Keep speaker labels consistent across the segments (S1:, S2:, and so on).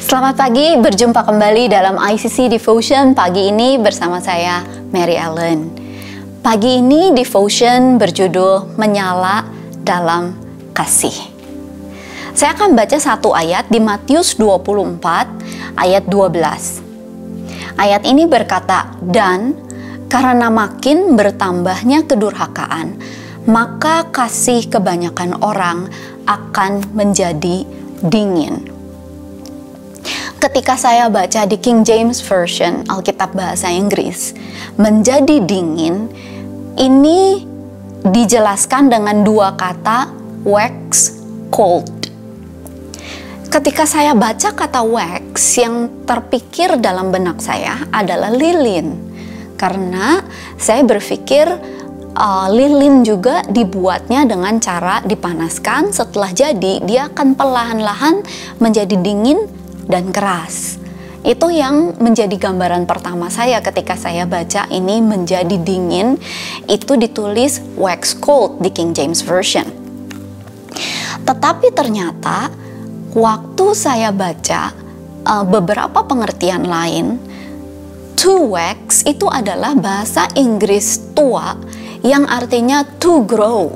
S1: Selamat pagi, berjumpa kembali dalam ICC Devotion pagi ini bersama saya, Mary Ellen. Pagi ini Devotion berjudul Menyala dalam Kasih. Saya akan baca satu ayat di Matius 24 ayat 12. Ayat ini berkata, "Dan karena makin bertambahnya kedurhakaan, maka kasih kebanyakan orang akan menjadi dingin." Ketika saya baca di King James Version, Alkitab Bahasa Inggris, menjadi dingin, ini dijelaskan dengan dua kata, wax cold. Ketika saya baca kata wax, yang terpikir dalam benak saya adalah lilin. Karena saya berpikir lilin juga dibuatnya dengan cara dipanaskan, setelah jadi dia akan perlahan-lahan menjadi dingin dan keras. Itu yang menjadi gambaran pertama saya ketika saya baca ini menjadi dingin. Itu ditulis wax cold di King James Version. Tetapi ternyata waktu saya baca beberapa pengertian lain, to wax itu adalah bahasa Inggris tua yang artinya to grow.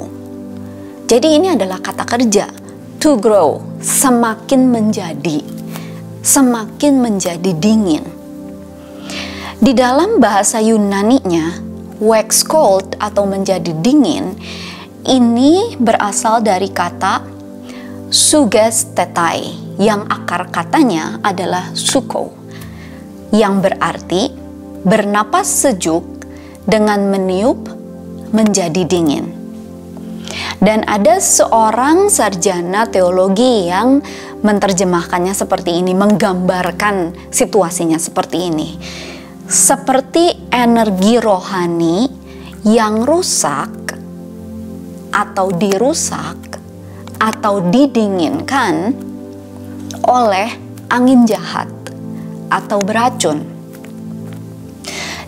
S1: Jadi ini adalah kata kerja, to grow, semakin menjadi dingin. Di dalam bahasa Yunani-nya, wax cold atau menjadi dingin ini berasal dari kata sugestetai yang akar katanya adalah suko, yang berarti bernapas sejuk dengan meniup menjadi dingin. Dan ada seorang sarjana teologi yang menerjemahkannya seperti ini, menggambarkan situasinya seperti ini. Seperti energi rohani yang rusak atau dirusak atau didinginkan oleh angin jahat atau beracun.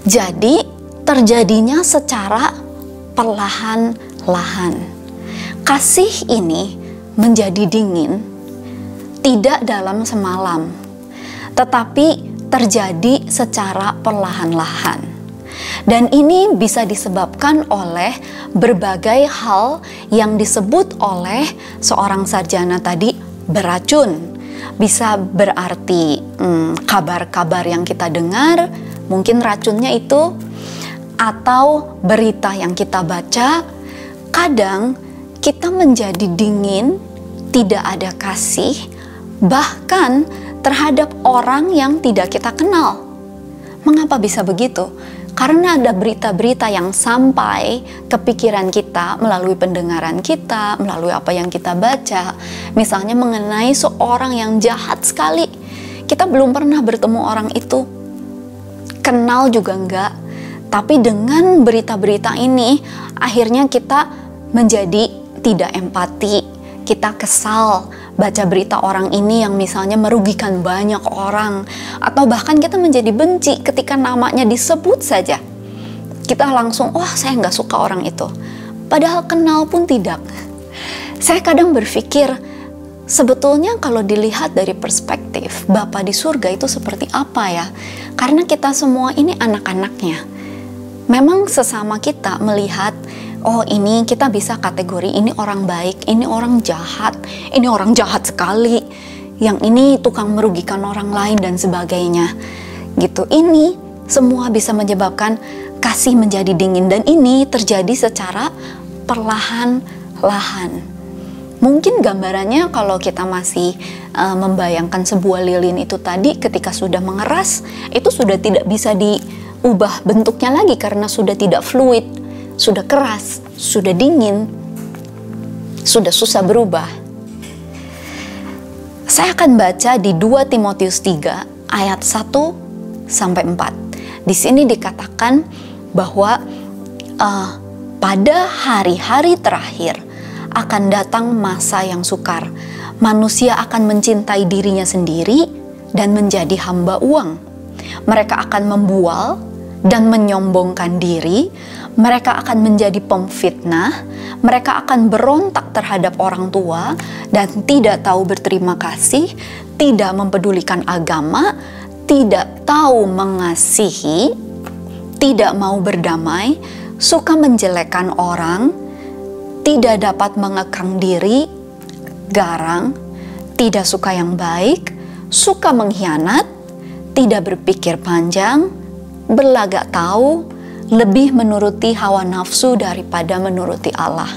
S1: Jadi terjadinya secara perlahan-lahan. Kasih ini menjadi dingin tidak dalam semalam, tetapi terjadi secara perlahan-lahan. Dan ini bisa disebabkan oleh berbagai hal yang disebut oleh seorang sarjana tadi beracun. Bisa berarti kabar-kabar yang kita dengar, mungkin racunnya itu, atau berita yang kita baca. Kadang kita menjadi dingin, tidak ada kasih, bahkan terhadap orang yang tidak kita kenal. Mengapa bisa begitu? Karena ada berita-berita yang sampai ke pikiran kita melalui pendengaran kita, melalui apa yang kita baca. Misalnya mengenai seorang yang jahat sekali. Kita belum pernah bertemu orang itu, kenal juga enggak. Tapi dengan berita-berita ini, akhirnya kita menjadi tidak empati, kita kesal baca berita orang ini yang misalnya merugikan banyak orang, atau bahkan kita menjadi benci ketika namanya disebut saja. Kita langsung, wah saya nggak suka orang itu, padahal kenal pun tidak. Saya kadang berpikir, sebetulnya kalau dilihat dari perspektif Bapa di surga itu seperti apa ya? Karena kita semua ini anak-anaknya. Memang sesama kita melihat, oh ini kita bisa kategori ini orang baik, ini orang jahat, ini orang jahat sekali, yang ini tukang merugikan orang lain dan sebagainya. Gitu. Ini semua bisa menyebabkan kasih menjadi dingin, dan ini terjadi secara perlahan-lahan. Mungkin gambarannya kalau kita masih membayangkan sebuah lilin itu tadi, ketika sudah mengeras, itu sudah tidak bisa diubah bentuknya lagi karena sudah tidak fluid, sudah keras, sudah dingin, sudah susah berubah. Saya akan baca di 2 Timotius 3 ayat 1-4. Di sini dikatakan bahwa pada hari-hari terakhir akan datang masa yang sukar. Manusia akan mencintai dirinya sendiri dan menjadi hamba uang. Mereka akan membual dan menyombongkan diri, mereka akan menjadi pemfitnah, mereka akan berontak terhadap orang tua dan tidak tahu berterima kasih, tidak mempedulikan agama, tidak tahu mengasihi, tidak mau berdamai, suka menjelekkan orang, tidak dapat mengekang diri, garang, tidak suka yang baik, suka mengkhianat, tidak berpikir panjang, berlagak tahu, lebih menuruti hawa nafsu daripada menuruti Allah.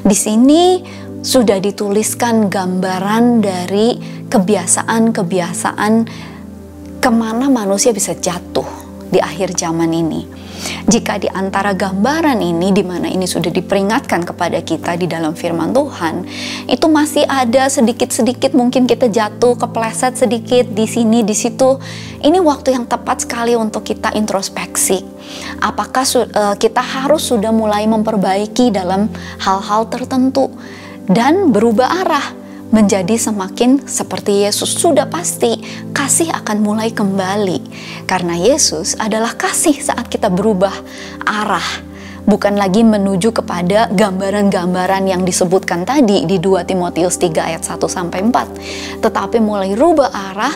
S1: Di sini sudah dituliskan gambaran dari kebiasaan-kebiasaan kemana manusia bisa jatuh di akhir zaman ini. Jika di antara gambaran ini, di mana ini sudah diperingatkan kepada kita di dalam firman Tuhan, itu masih ada sedikit-sedikit mungkin kita jatuh, kepleset sedikit di sini, di situ. Ini waktu yang tepat sekali untuk kita introspeksi. Apakah kita harus sudah mulai memperbaiki dalam hal-hal tertentu dan berubah arah menjadi semakin seperti Yesus? Sudah pasti kasih akan mulai kembali, karena Yesus adalah kasih saat kita berubah arah, bukan lagi menuju kepada gambaran-gambaran yang disebutkan tadi di 2 Timotius 3 ayat 1-4, tetapi mulai rubah arah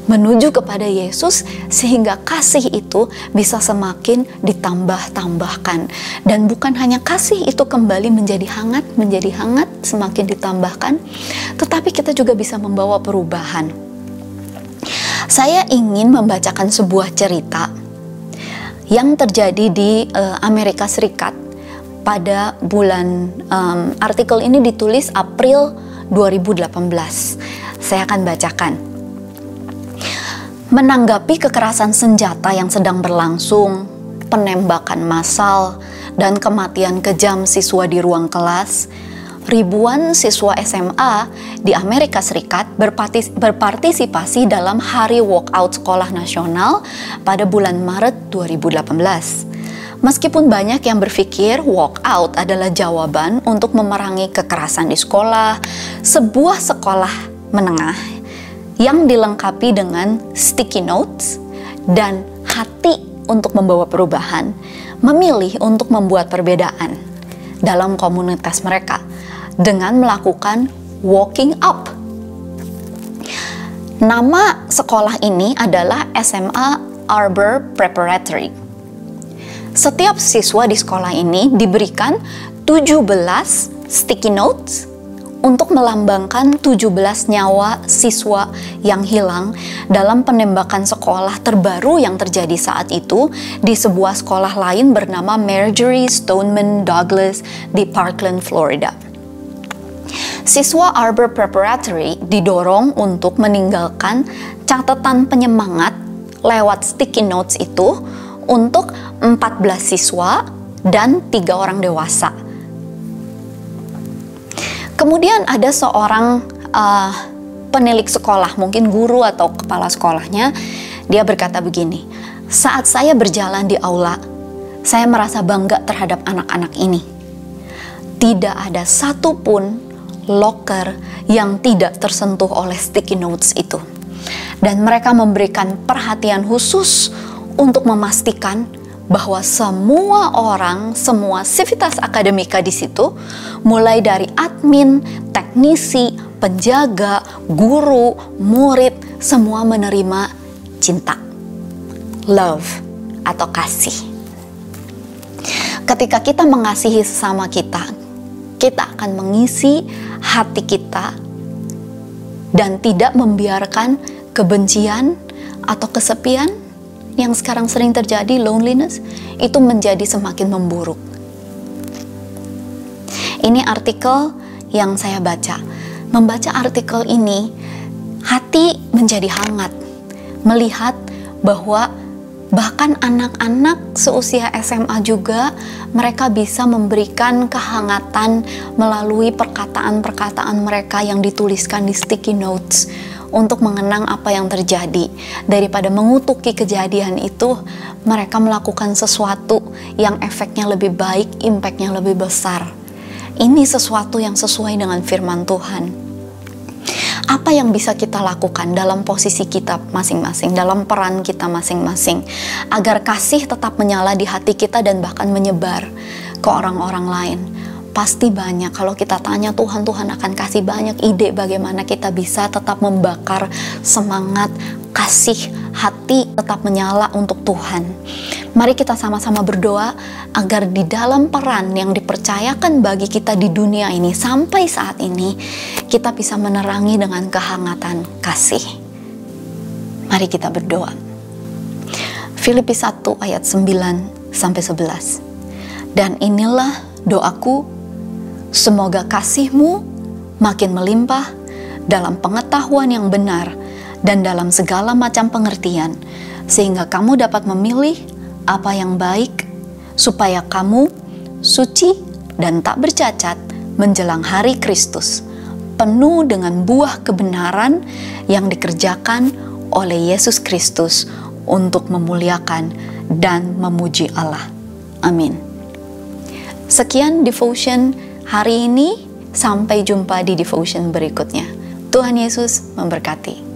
S1: menuju kepada Yesus, sehingga kasih itu bisa semakin ditambah-tambahkan. Dan bukan hanya kasih itu kembali menjadi hangat, semakin ditambahkan, tetapi kita juga bisa membawa perubahan. Saya ingin membacakan sebuah cerita yang terjadi di Amerika Serikat pada bulan, artikel ini ditulis April 2018. Saya akan bacakan. Menanggapi kekerasan senjata yang sedang berlangsung, penembakan massal, dan kematian kejam siswa di ruang kelas, ribuan siswa SMA di Amerika Serikat berpartisipasi dalam Hari Walkout Sekolah Nasional pada bulan Maret 2018. Meskipun banyak yang berpikir walkout adalah jawaban untuk memerangi kekerasan di sekolah, sebuah sekolah menengah yang dilengkapi dengan sticky notes dan hati untuk membawa perubahan, memilih untuk membuat perbedaan dalam komunitas mereka dengan melakukan walking up. Nama sekolah ini adalah SMA Arbor Preparatory. Setiap siswa di sekolah ini diberikan 17 sticky notes untuk melambangkan 17 nyawa siswa yang hilang dalam penembakan sekolah terbaru yang terjadi saat itu di sebuah sekolah lain bernama Marjory Stoneman Douglas di Parkland, Florida. Siswa Arbor Preparatory didorong untuk meninggalkan catatan penyemangat lewat sticky notes itu untuk 14 siswa dan 3 orang dewasa. Kemudian ada seorang penilik sekolah, mungkin guru atau kepala sekolahnya, dia berkata begini, "Saat saya berjalan di aula, saya merasa bangga terhadap anak-anak ini. Tidak ada satupun loker yang tidak tersentuh oleh sticky notes itu. Dan mereka memberikan perhatian khusus untuk memastikan bahwa semua orang, semua sivitas akademika di situ, mulai dari admin, teknisi, penjaga, guru, murid, semua menerima cinta, love, atau kasih. Ketika kita mengasihi sesama kita, kita akan mengisi hati kita dan tidak membiarkan kebencian atau kesepian yang sekarang sering terjadi, loneliness, itu menjadi semakin memburuk. Ini artikel yang saya baca. Membaca artikel ini, hati menjadi hangat melihat bahwa bahkan anak-anak seusia SMA juga mereka bisa memberikan kehangatan melalui perkataan-perkataan mereka yang dituliskan di sticky notes untuk mengenang apa yang terjadi. Daripada mengutuki kejadian itu, mereka melakukan sesuatu yang efeknya lebih baik, impactnya lebih besar. Ini sesuatu yang sesuai dengan firman Tuhan. Apa yang bisa kita lakukan dalam posisi kita masing-masing, dalam peran kita masing-masing, agar kasih tetap menyala di hati kita dan bahkan menyebar ke orang-orang lain? Pasti banyak. Kalau kita tanya Tuhan, Tuhan akan kasih banyak ide bagaimana kita bisa tetap membakar semangat, kasih, hati tetap menyala untuk Tuhan. Mari kita sama-sama berdoa agar di dalam peran yang dipercayakan bagi kita di dunia ini sampai saat ini, kita bisa menerangi dengan kehangatan kasih. Mari kita berdoa. Filipi 1 ayat 9 sampai 11. Dan inilah doaku, semoga kasih-Mu makin melimpah dalam pengetahuan yang benar dan dalam segala macam pengertian, sehingga kamu dapat memilih apa yang baik, supaya kamu suci dan tak bercacat menjelang hari Kristus, penuh dengan buah kebenaran yang dikerjakan oleh Yesus Kristus untuk memuliakan dan memuji Allah. Amin. Sekian devotion hari ini, sampai jumpa di devotion berikutnya. Tuhan Yesus memberkati.